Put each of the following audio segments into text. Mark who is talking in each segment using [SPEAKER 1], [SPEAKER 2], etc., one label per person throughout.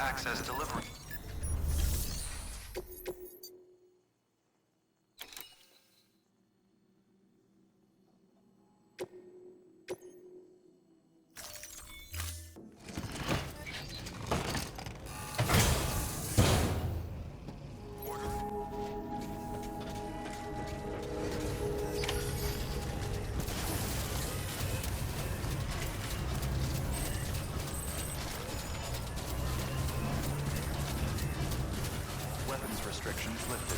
[SPEAKER 1] access delivery. Weapons restrictions lifted.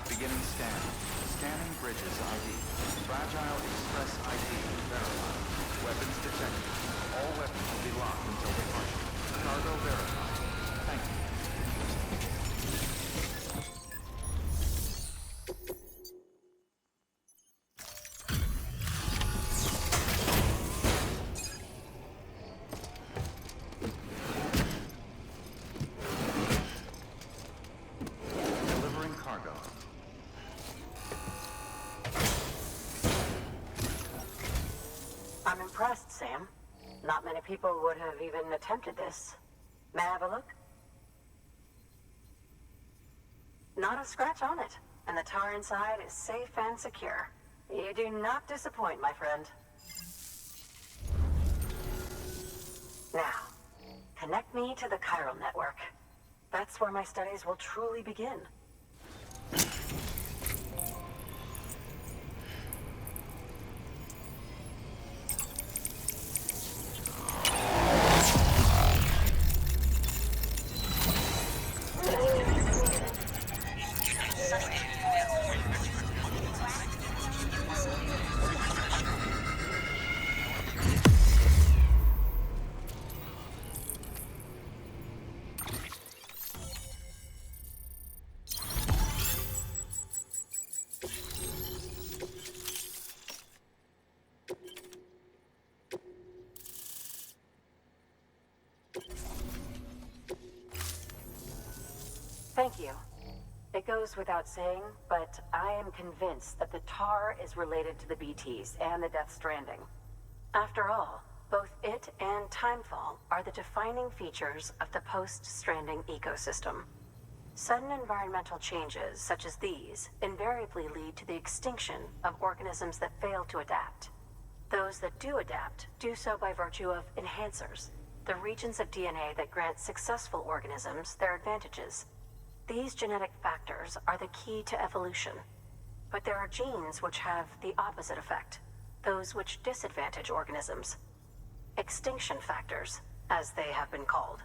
[SPEAKER 1] Beginning scan. Scanning bridges ID. Fragile Express ID verified. Weapons detected. All weapons will be locked until departure. Cargo verified. Thank you. Delivering cargo.
[SPEAKER 2] I'm impressed, Sam. Not many people would have even attempted this. May I have a look? Not a scratch on it, and the tar inside is safe and secure. You do not disappoint, my friend. Now, connect me to the chiral network. That's where my studies will truly begin. Thank you. It goes without saying, but I am convinced that the tar is related to the BTs and the Death Stranding. After all, both it and Timefall are the defining features of the post-Stranding ecosystem. Sudden environmental changes such as these invariably lead to the extinction of organisms that fail to adapt. Those that do adapt do so by virtue of enhancers, the regions of DNA that grant successful organisms their advantages. These genetic factors are the key to evolution. But there are genes which have the opposite effect, those which disadvantage organisms. Extinction factors, as they have been called.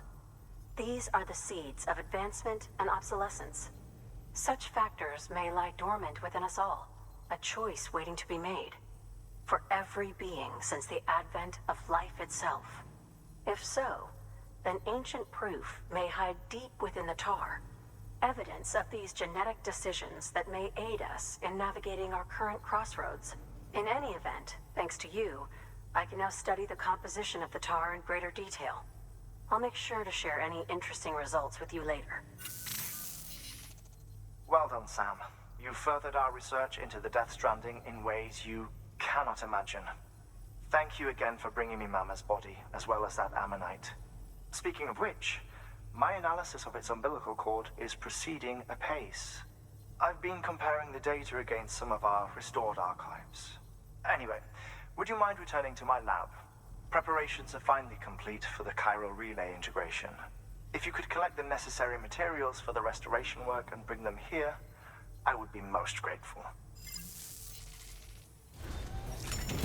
[SPEAKER 2] These are the seeds of advancement and obsolescence. Such factors may lie dormant within us all, a choice waiting to be made. For every being since the advent of life itself. If so, then ancient proof may hide deep within the tar, evidence of these genetic decisions that may aid us in navigating our current crossroads. In any event, thanks to you, I can now study the composition of the tar in greater detail. I'll make sure to share any interesting results with you later.
[SPEAKER 3] Well done, Sam. You furthered our research into the Death Stranding in ways you cannot imagine. Thank you again for bringing me Mama's body, as well as that ammonite. Speaking of which, my analysis of its umbilical cord is proceeding apace. I've been comparing the data against some of our restored archives. Anyway, would you mind returning to my lab? Preparations are finally complete for the chiral relay integration. If you could collect the necessary materials for the restoration work and bring them here, I would be most grateful.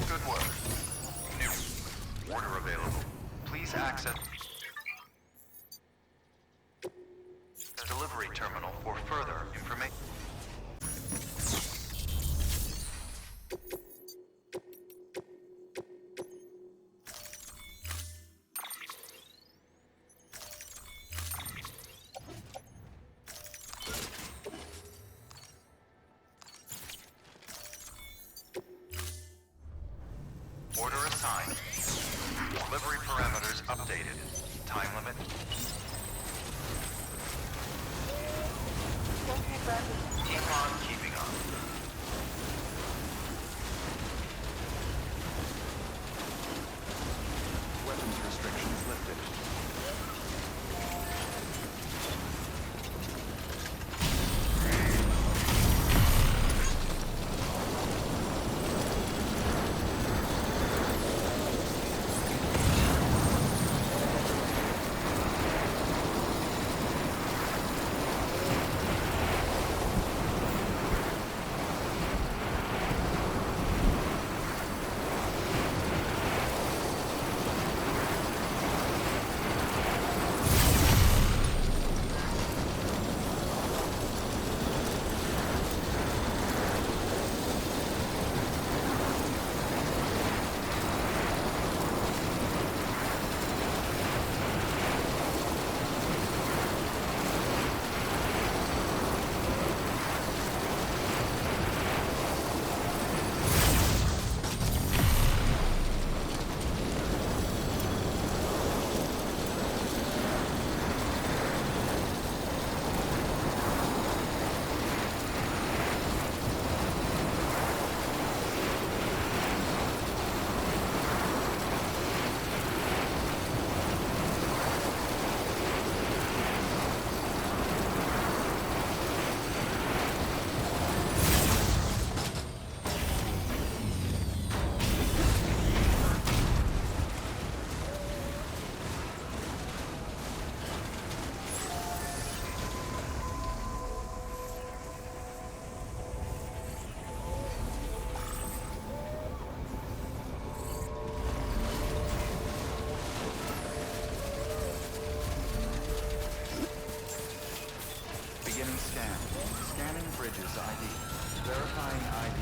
[SPEAKER 1] Good work. New order available. Please access the delivery terminal for further information. Order assigned. Delivery parameters updated. Time limit. Keep on keeping on. Weapons restrictions lifted. Beginning scan. Scanning bridges ID. Verifying ID.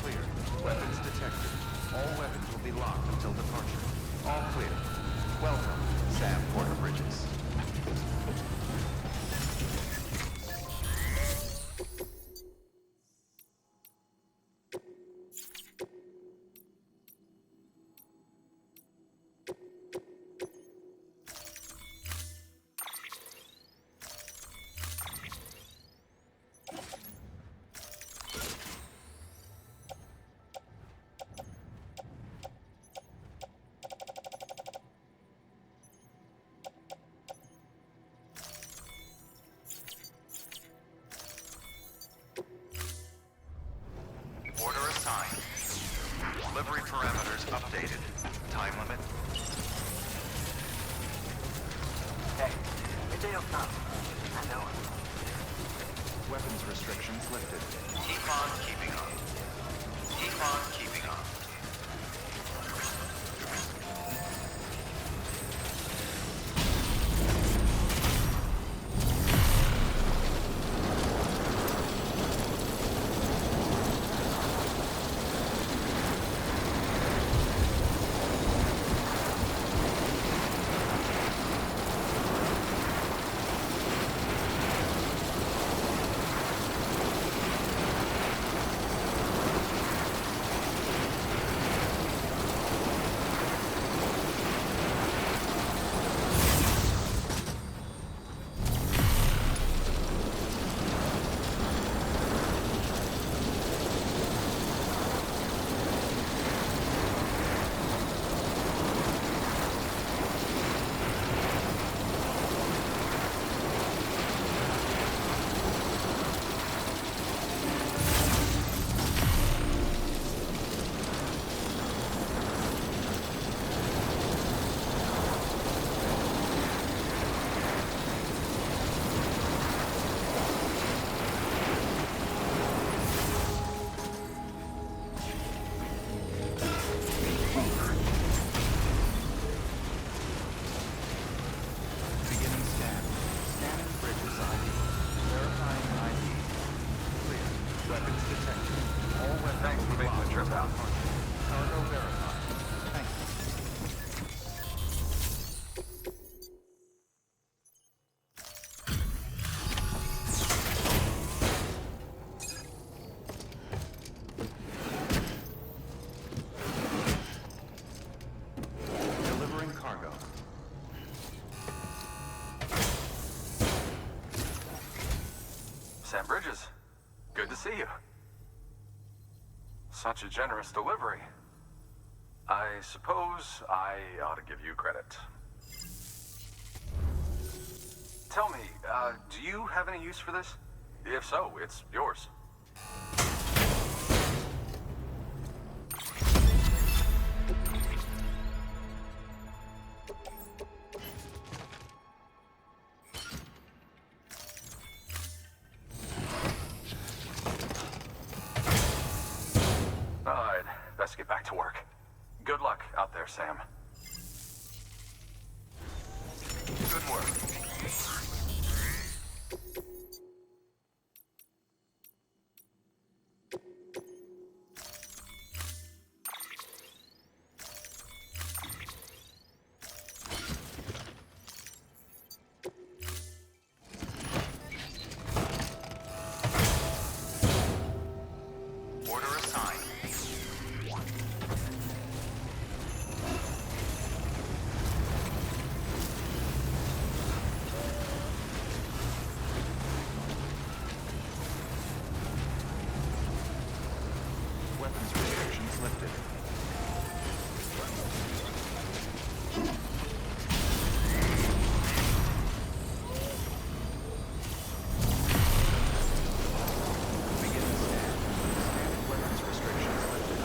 [SPEAKER 1] Clear. Weapons detected. All weapons will be locked until departure. All clear. Welcome, Sam Porter Bridges. Order assigned. Delivery parameters updated. Time limit.
[SPEAKER 3] Hey, midday or not, I know it.
[SPEAKER 1] Weapons restrictions lifted. Keep on keeping on. Keep on keeping on.
[SPEAKER 4] Such a generous delivery. I suppose I ought to give you credit. Tell me, do you have any use for this? If so, it's yours. I'd best get back to work. Good luck out there, Sam. Good work.
[SPEAKER 1] Order assigned. Weapons restrictions lifted. Begin the scan. Scanning weapons restrictions lifted.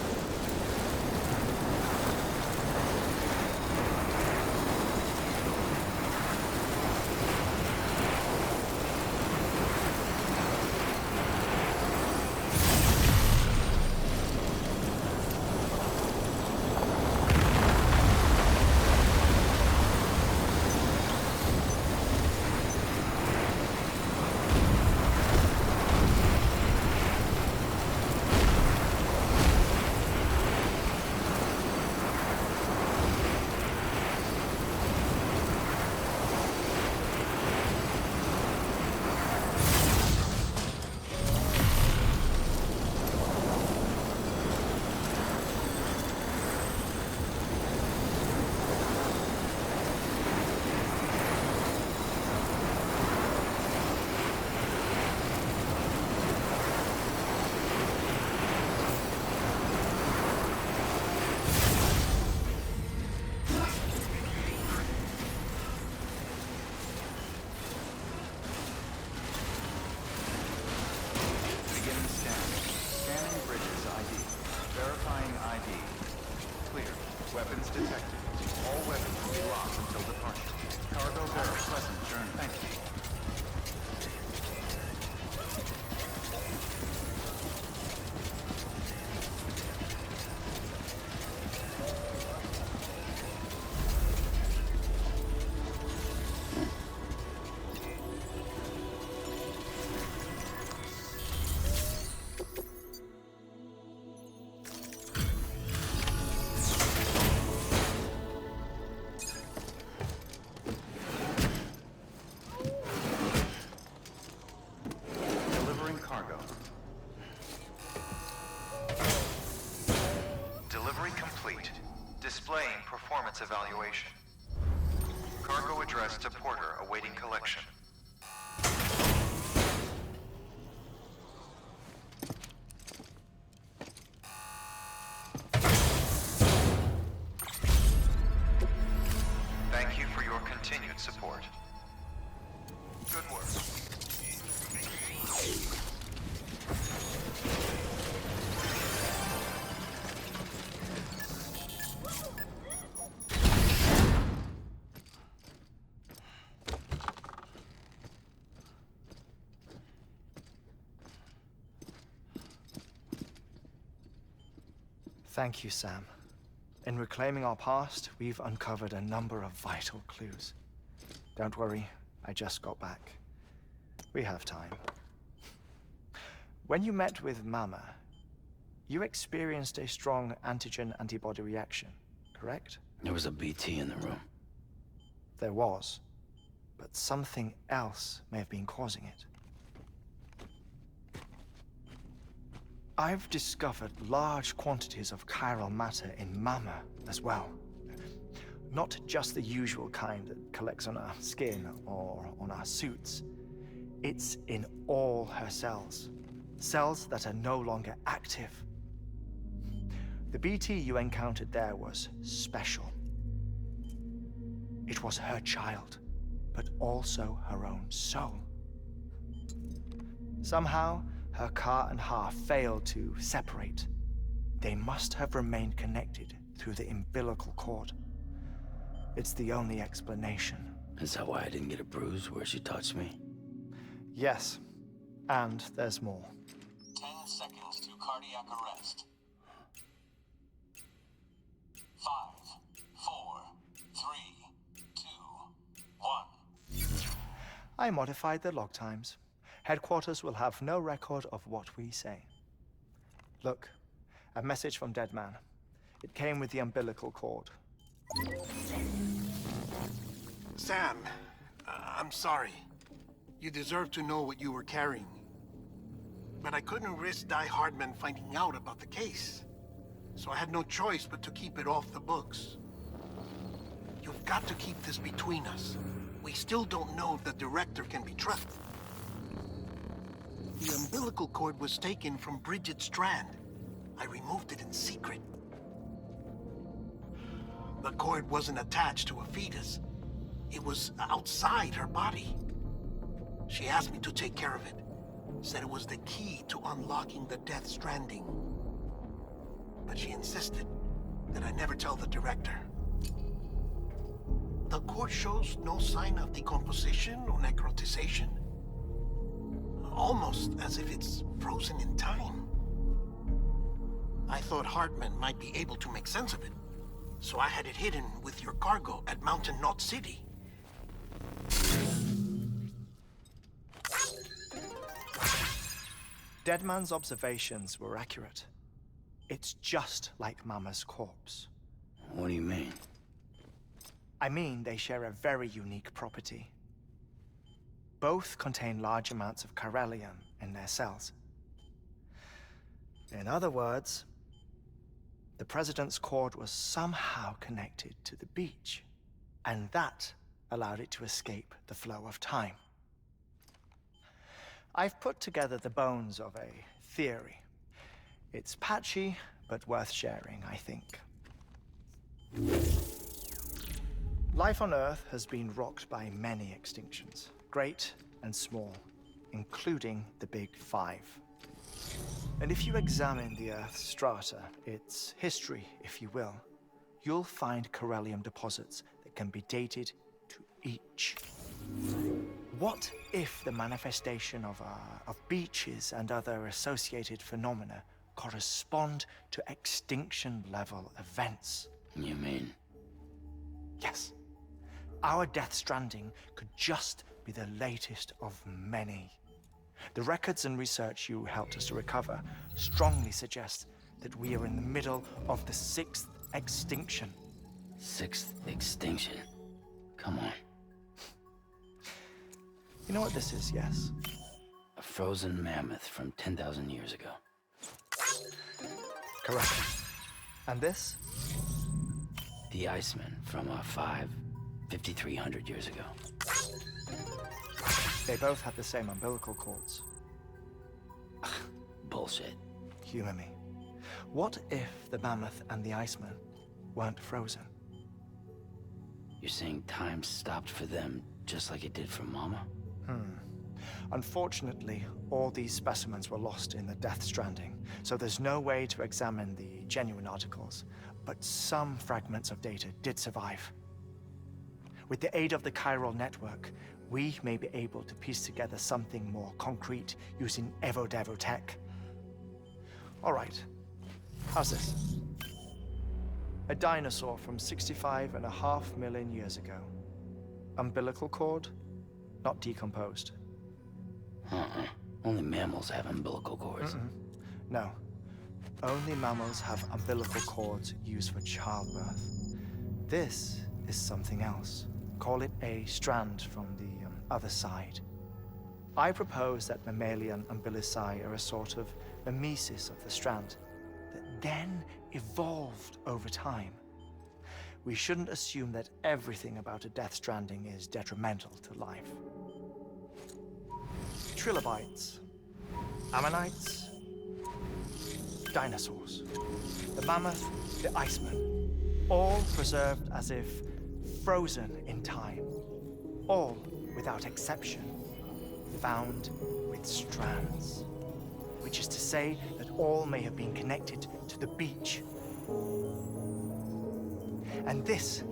[SPEAKER 1] Begin the scan. Scanning bridges ID. Verifying ID. Clear. Weapons detected. All weapons will be locked until departure. Cargo bearer, pleasant journey. Thank you. Delivering cargo. Delivery complete. Displaying performance evaluation. Cargo addressed to Porter awaiting collection. Thank you for your continued support. Good work.
[SPEAKER 3] Thank you, Sam. In reclaiming our past, we've uncovered a number of vital clues. Don't worry, I just got back. We have time. When you met with Mama, you experienced a strong antigen-antibody reaction, correct?
[SPEAKER 5] There was a BT in the room.
[SPEAKER 3] There was, but something else may have been causing it. I've discovered large quantities of chiral matter in Mama as well. Not just the usual kind that collects on our skin or on our suits. It's in all her cells. Cells that are no longer active. The BT you encountered there was special. It was her child, but also her own soul. Somehow, her car and half failed to separate. They must have remained connected through the umbilical cord. It's the only explanation.
[SPEAKER 5] Is that why I didn't get a bruise where she touched me?
[SPEAKER 3] Yes, and there's more.
[SPEAKER 5] 10 seconds to cardiac arrest. 5, 4, 3, 2, 1.
[SPEAKER 3] I modified the log times. Headquarters will have no record of what we say. Look, a message from Dead Man. It came with the umbilical cord.
[SPEAKER 6] Sam, I'm sorry. You deserve to know what you were carrying. But I couldn't risk Di Hardman finding out about the case. So I had no choice but to keep it off the books. You've got to keep this between us. We still don't know if the director can be trusted. The umbilical cord was taken from Bridget Strand. I removed it in secret. The cord wasn't attached to a fetus. It was outside her body. She asked me to take care of it. Said it was the key to unlocking the Death Stranding. But she insisted that I never tell the director. The cord shows no sign of decomposition or necrotization. Almost as if it's frozen in time. I thought Hartman might be able to make sense of it, so I had it hidden with your cargo at Mountain Knot City.
[SPEAKER 3] Deadman's observations were accurate. It's just like Mama's corpse.
[SPEAKER 5] What do you mean?
[SPEAKER 3] I mean, they share a very unique property. Both contain large amounts of chiralium in their cells. In other words, the President's cord was somehow connected to the beach, and that allowed it to escape the flow of time. I've put together the bones of a theory. It's patchy, but worth sharing, I think. Life on Earth has been rocked by many extinctions, great and small, including the Big Five. And if you examine the Earth's strata, its history, if you will, you'll find chiralium deposits that can be dated to each. What if the manifestation of beaches and other associated phenomena correspond to extinction-level events?
[SPEAKER 5] You mean?
[SPEAKER 3] Yes. Our Death Stranding could just be the latest of many. The records and research you helped us to recover strongly suggest that we are in the middle of the 6th extinction.
[SPEAKER 5] 6th extinction? Come on.
[SPEAKER 3] You know what this is, yes?
[SPEAKER 5] A frozen mammoth from 10,000 years ago.
[SPEAKER 3] Correct. And this?
[SPEAKER 5] The Iceman from 5,300 years ago.
[SPEAKER 3] They both have the same umbilical cords.
[SPEAKER 5] Bullshit.
[SPEAKER 3] Humor me. What if the mammoth and the Iceman weren't frozen?
[SPEAKER 5] You're saying time stopped for them just like it did for Mama?
[SPEAKER 3] Unfortunately, all these specimens were lost in the Death Stranding, so there's no way to examine the genuine articles, but some fragments of data did survive. With the aid of the chiral network, we may be able to piece together something more concrete using Evo-Devo tech. All right, how's this? A dinosaur from 65.5 million years ago. Umbilical cord, not decomposed.
[SPEAKER 5] Only mammals have umbilical cords.
[SPEAKER 3] No. Only mammals have umbilical cords used for childbirth. This is something else. Call it a strand from the other side. I propose that mammalian umbilici are a sort of mimesis of the strand that then evolved over time. We shouldn't assume that everything about a Death Stranding is detrimental to life. Trilobites, ammonites,
[SPEAKER 7] dinosaurs. The mammoth, the iceman, all preserved as if frozen in time. All, without exception, found with strands. Which is to say that all may have been connected to the beach. And this,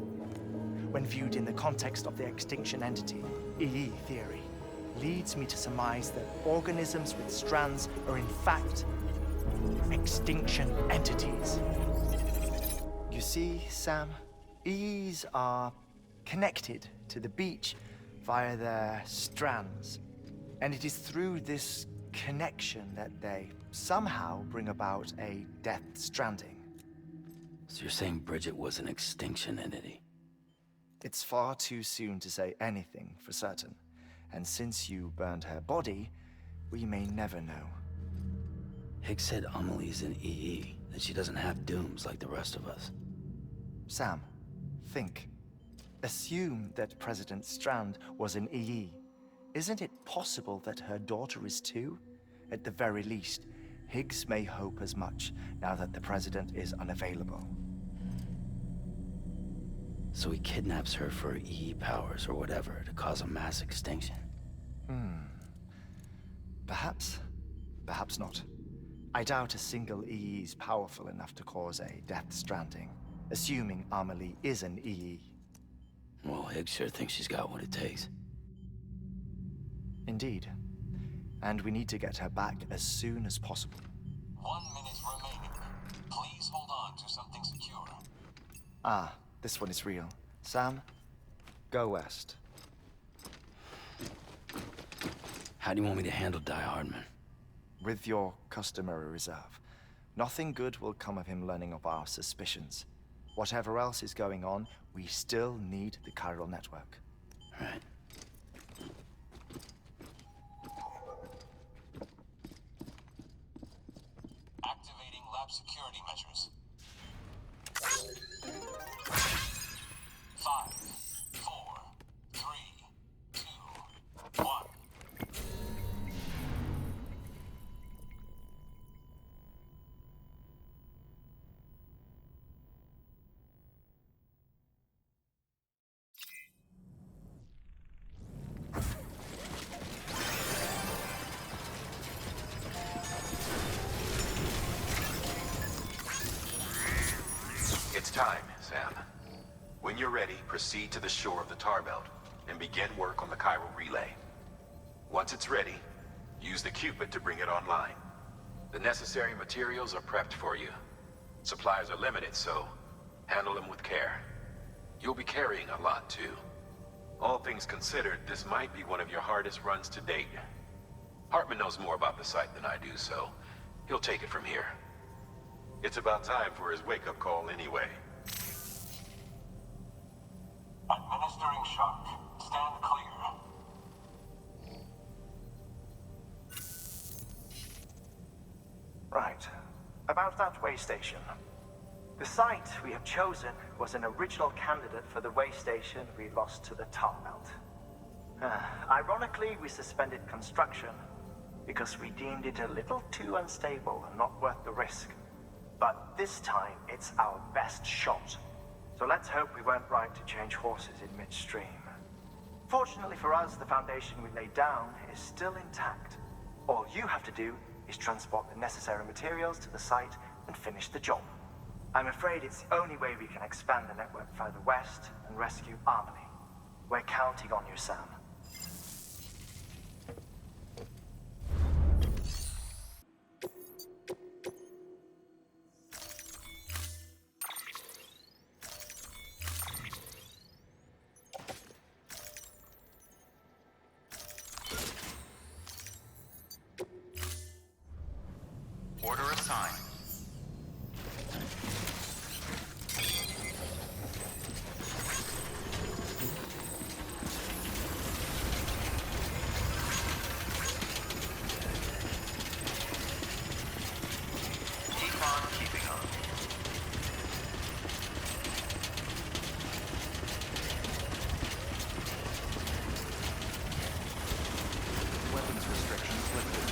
[SPEAKER 7] when viewed in the context of the extinction entity, EE theory, leads me to surmise that organisms with strands are in fact extinction entities. You see, Sam, EEs are connected to the beach via their strands. And it is through this connection that they somehow bring about a death stranding.
[SPEAKER 5] So you're saying Bridget was an extinction entity?
[SPEAKER 7] It's far too soon to say anything for certain. And since you burned her body, we may never know.
[SPEAKER 5] Higgs said Amelie's an EE, that she doesn't have dooms like the rest of us.
[SPEAKER 7] Sam, think. Assume that President Strand was an EE. Isn't it possible that her daughter is too? At the very least, Higgs may hope as much now that the President is unavailable.
[SPEAKER 5] So he kidnaps her for EE powers or whatever to cause a mass extinction?
[SPEAKER 7] Perhaps. Perhaps not. I doubt a single EE is powerful enough to cause a death stranding, assuming Amelie is an EE.
[SPEAKER 5] Well, Higgs sure thinks she's got what it takes.
[SPEAKER 7] Indeed. And we need to get her back as soon as possible.
[SPEAKER 8] 1 minute remaining. Please hold on to something secure.
[SPEAKER 7] Ah, this one is real. Sam, go west.
[SPEAKER 5] How do you want me to handle Die Hardman?
[SPEAKER 7] With your customary reserve. Nothing good will come of him learning of our suspicions. Whatever else is going on, we still need the chiral network.
[SPEAKER 5] Right.
[SPEAKER 8] Activating lab security measures. 5, 4, 3, 2, 1.
[SPEAKER 9] It's time, Sam. When you're ready, proceed to the shore of the tar belt and begin work on the chiral relay. Once it's ready, use the Cupid to bring it online. The necessary materials are prepped for you. Supplies are limited, so handle them with care. You'll be carrying a lot, too. All things considered, this might be one of your hardest runs to date. Hartman knows more about the site than I do, so he'll take it from here. It's about time for his wake-up call anyway.
[SPEAKER 8] Administering shock. Stand clear.
[SPEAKER 3] Right. About that way station. The site we have chosen was an original candidate for the way station we lost to the tar belt. Ironically, we suspended construction because we deemed it a little too unstable and not worth the risk. But this time, it's our best shot. So let's hope we weren't right to change horses in midstream. Fortunately for us, the foundation we laid down is still intact. All you have to do is transport the necessary materials to the site and finish the job. I'm afraid it's the only way we can expand the network further west and rescue Amelie. We're counting on you, Sam.
[SPEAKER 1] Order assigned. Keep on keeping on. Weapons restrictions lifted.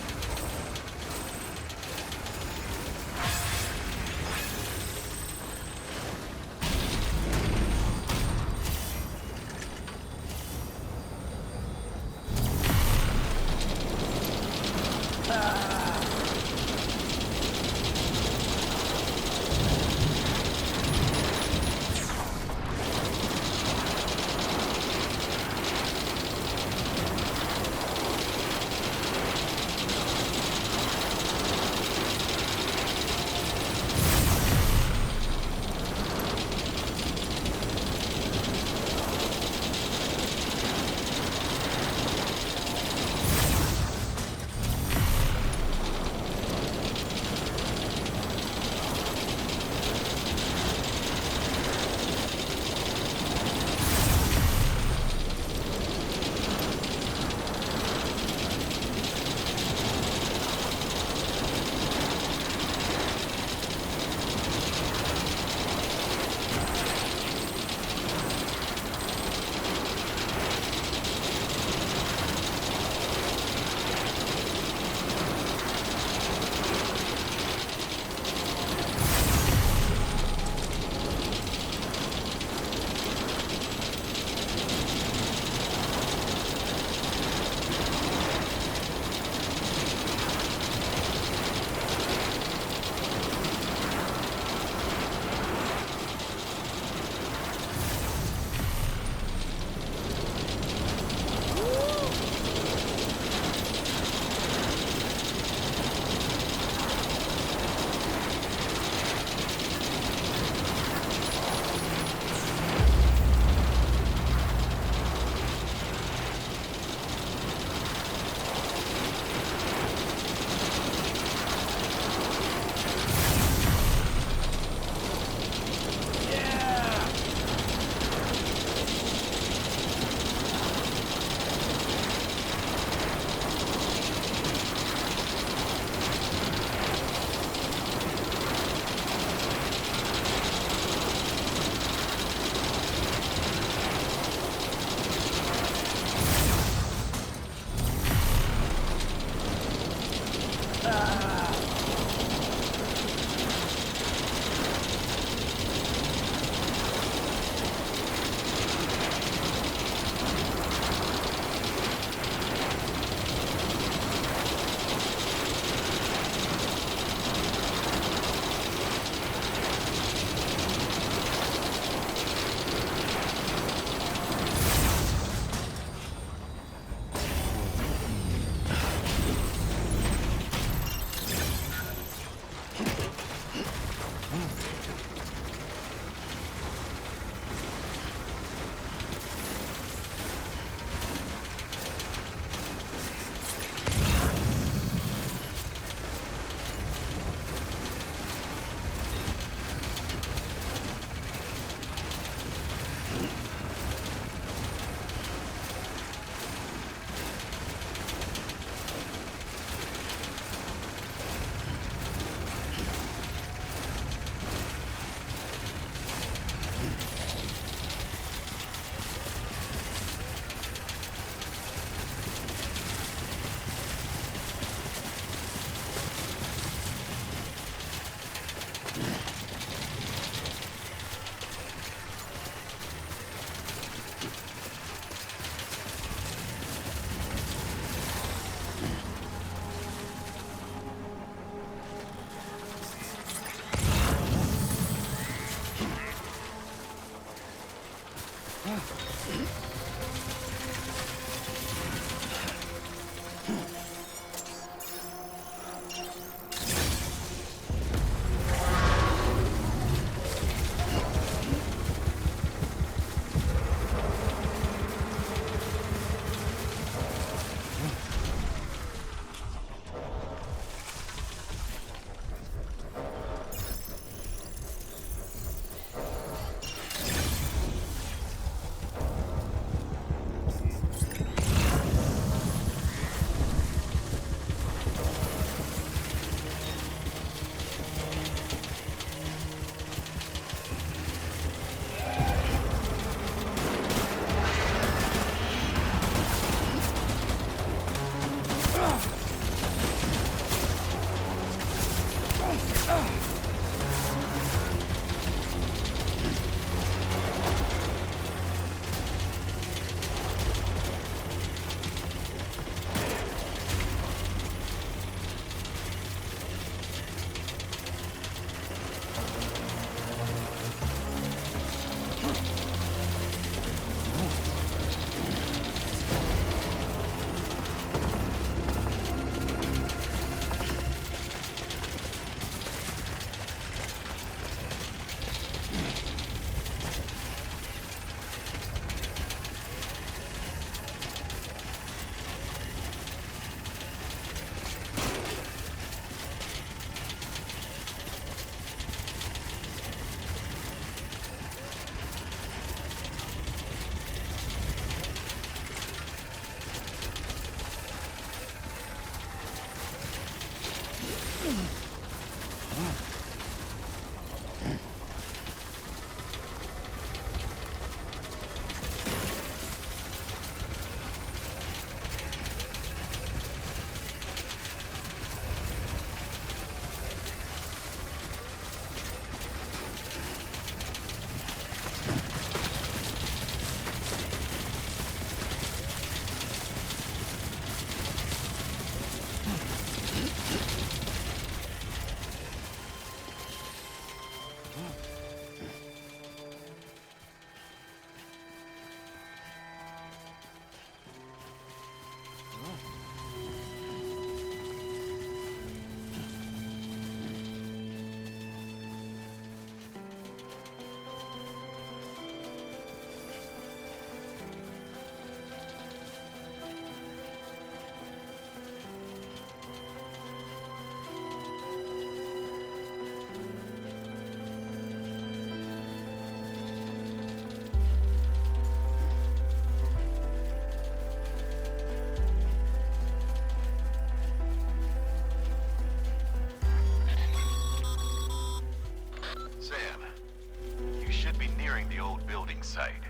[SPEAKER 9] landing site.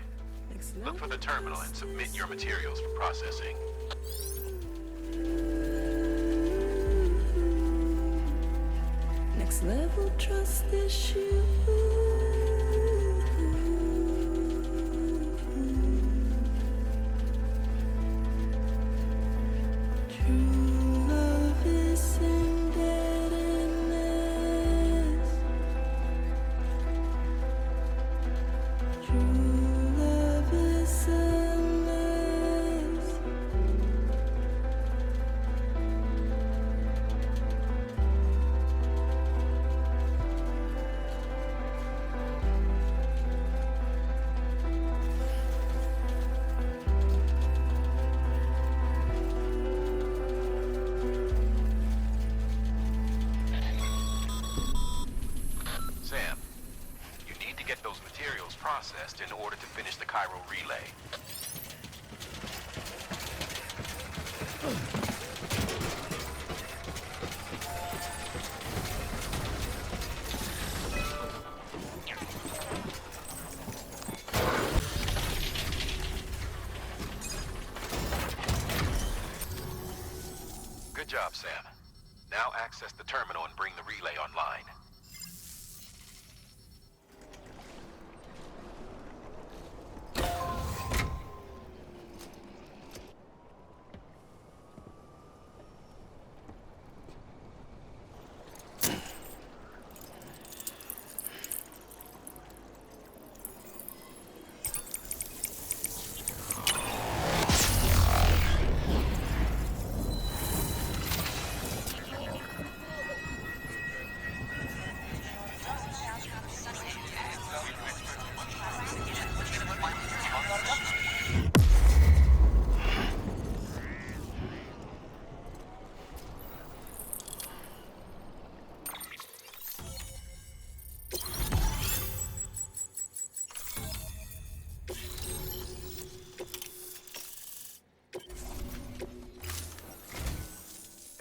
[SPEAKER 9] Look for the terminal and submit your materials for processing.
[SPEAKER 10] Next level trust issue. True love is embedded in this. True love is endless.
[SPEAKER 9] Sam, you need to get those materials processed in order to finish the Cairo relay. Good job, Sam. Now access the terminal and bring the relay online.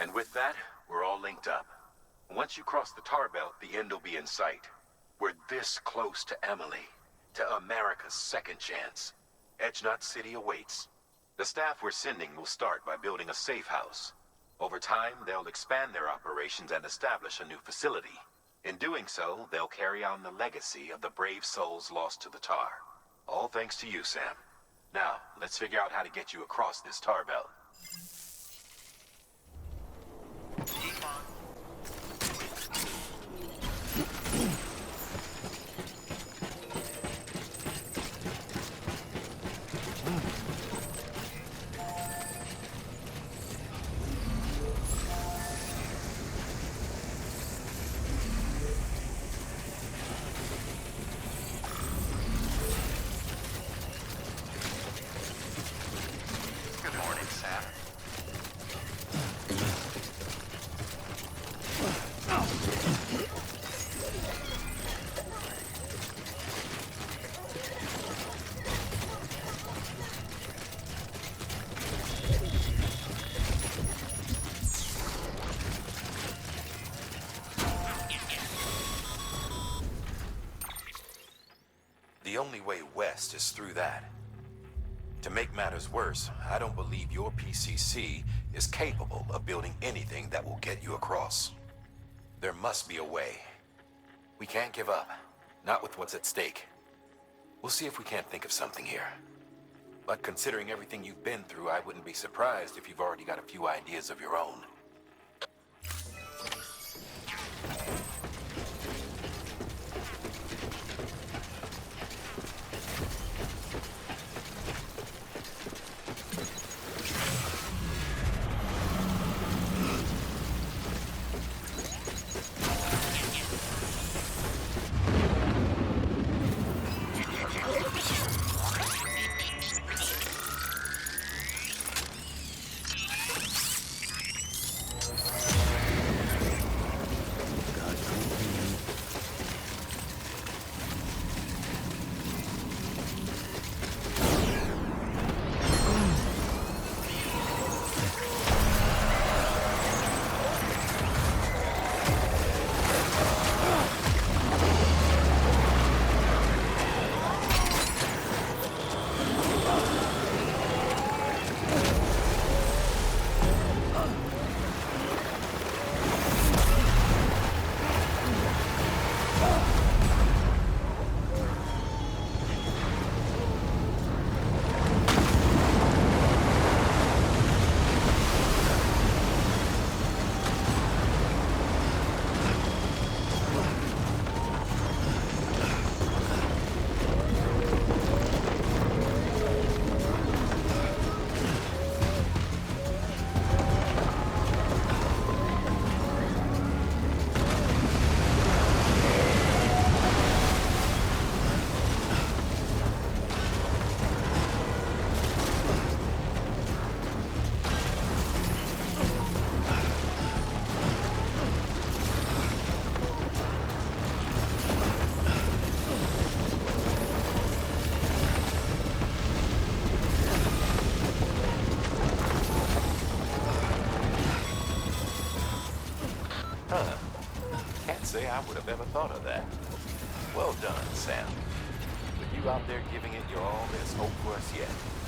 [SPEAKER 9] And with that, we're all linked up. Once you cross the tar belt, the end will be in sight. We're this close to Emily, to America's second chance. Edgenut City awaits. The staff we're sending will start by building a safe house. Over time, they'll expand their operations and establish a new facility. In doing so, they'll carry on the legacy of the brave souls lost to the tar. All thanks to you, Sam. Now, let's figure out how to get you across this tar belt.
[SPEAKER 1] Good morning, Sam.
[SPEAKER 9] The only way west is through that. To make matters worse, I don't believe your PCC is capable of building anything that will get you across. There must be a way. We can't give up, not with what's at stake. We'll see if we can't think of something here. But considering everything you've been through, I wouldn't be surprised if you've already got a few ideas of your own. say I would have ever thought of that. Well done, Sam. With you out there giving it your all, there's hope for us yet.